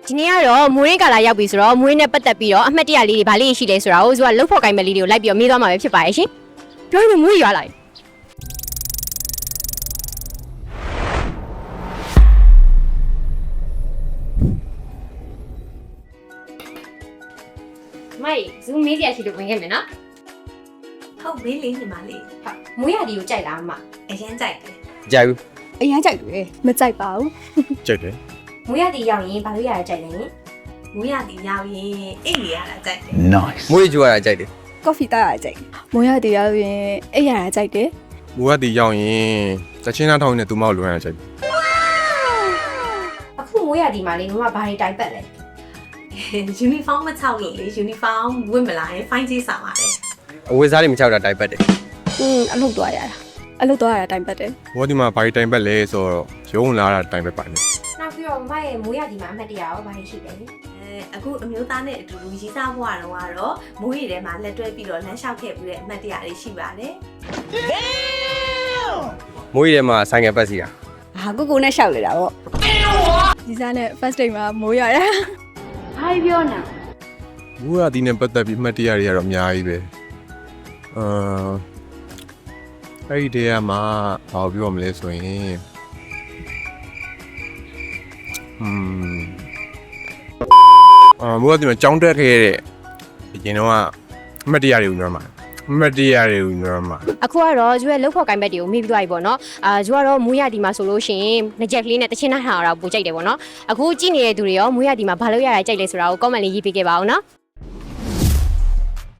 ဒီနေ့ကတော့မွေးရင်းကာလာရောက်ပြီဆိုတော့မွေးနဲ့ပတ်သက်ပြီးတော့အမှတ်တရလေးတွေဗာလေးရှိလဲဆိုတာကိုသူကလှုပ်ဖို့ကိုင်မဲ့လေးတွေကိုလိုက်ပြီးတော့မေးသွားမှာပဲဖြစ်ပါရဲ့ရှင်ပြောရင်မွေးရွာလိုက်မိုက်ဇူးမေးကြရရှိလို့ဝင်ခဲ့မယ်နော် ဟုတ်မေးလေးညီမလေး ဟုတ်မွေးရဒီကိုကြိုက်လားအမ အရင်ကြိုက်တယ် ကြိုက်ဘူး အရင်ကြိုက်တယ်မကြိုက်ပါဘူး ကြိုက်တယ် မွေးရဒီရောက်ရင်ဗာလို့ရရကြိုက်လဲ မူရတီရောက်ရင်အိတ်နေရတာကြိုက်တယ် nice မွေးကြွားတာကြိုက်တယ် ကော်ဖီတောက်ရကြိုက်မွေးရတီရောက်ရင်အိပ်ရတာကြိုက်တယ် မူရတီရောက်ရင်တချင်းသားထောင်းနဲ့သူမောက်လွှမ်းရကြိုက်တယ် အခုမွေးရဒီမှာလေမမဘာတွေတိုင်ပတ်လဲ ယူနီဖောင်းမချောက်လို့လေယူနီဖောင်းဝတ်မလာရင်ဖိုင်းကြီးဆောင်ပါတယ် အဝတ်စားတွေမချောက်တာတိုက်ပတ်တယ် အလုပ်သွားရတာအလုပ်သွားရတာတိုင်ပတ်တယ် ဘောဒီမှာဘာတိုင်ပတ်လဲဆိုတော့ရုံးလာတာတိုင်ပတ်ပါနေ နောက်ပြီးတော့မရဲ့မွေးရဒီမှာအမှတ်တရရောဗာလေးရှိလဲ အခုအမျိုးသားနဲ့အတူတူရီးစားဘွားတော့ကတော့မိုးရီထဲမှာလက်တွဲပြီးတော့လမ်းလျှောက်ခဲ့ပြီးတဲ့အမှတ်တရတွေရှိပါတယ် မွေးထဲမှာဆိုင်ငယ်ပတ်စီတာ ဟာကိုနဲ့ရှောက်လေတာပေါ့ဒီစားနဲ့ first date မှာမိုးရတာ မူရတီနဲ့ပတ်သက်ပြီးမှတ်တရတွေကတော့အများကြီးပဲအဲ့ဒီတည်းကမှဘာပြောမလဲဆိုရင်မူရတီမှာကြောင်းတက်ခဲ့တဲ့အရင်တော့အမှတ်တရတွေကိုညွှန်မှာအမှတ်တရတွေကိုညွှန်မှာ အခုကတော့ဇူရဲ့လှုပ်ဖို့ကိုင်ဘက်တွေကိုမေးပြီးသွားပြီပေါ့နော်ဇူကတော့မွေးရဒီမှာဆိုလို့ရှိရင်ငကြက်ကလေးနဲ့တချင်းနှားထားတာပိုကြိုက်တယ်ပေါ့နော်အခုကြည့်နေတဲ့သူတွေရောမွေးရဒီမှာဘာလို့ရတာကြိုက်လဲဆိုတာကို comment လေးရေးပေးခဲ့ပါဦးနော်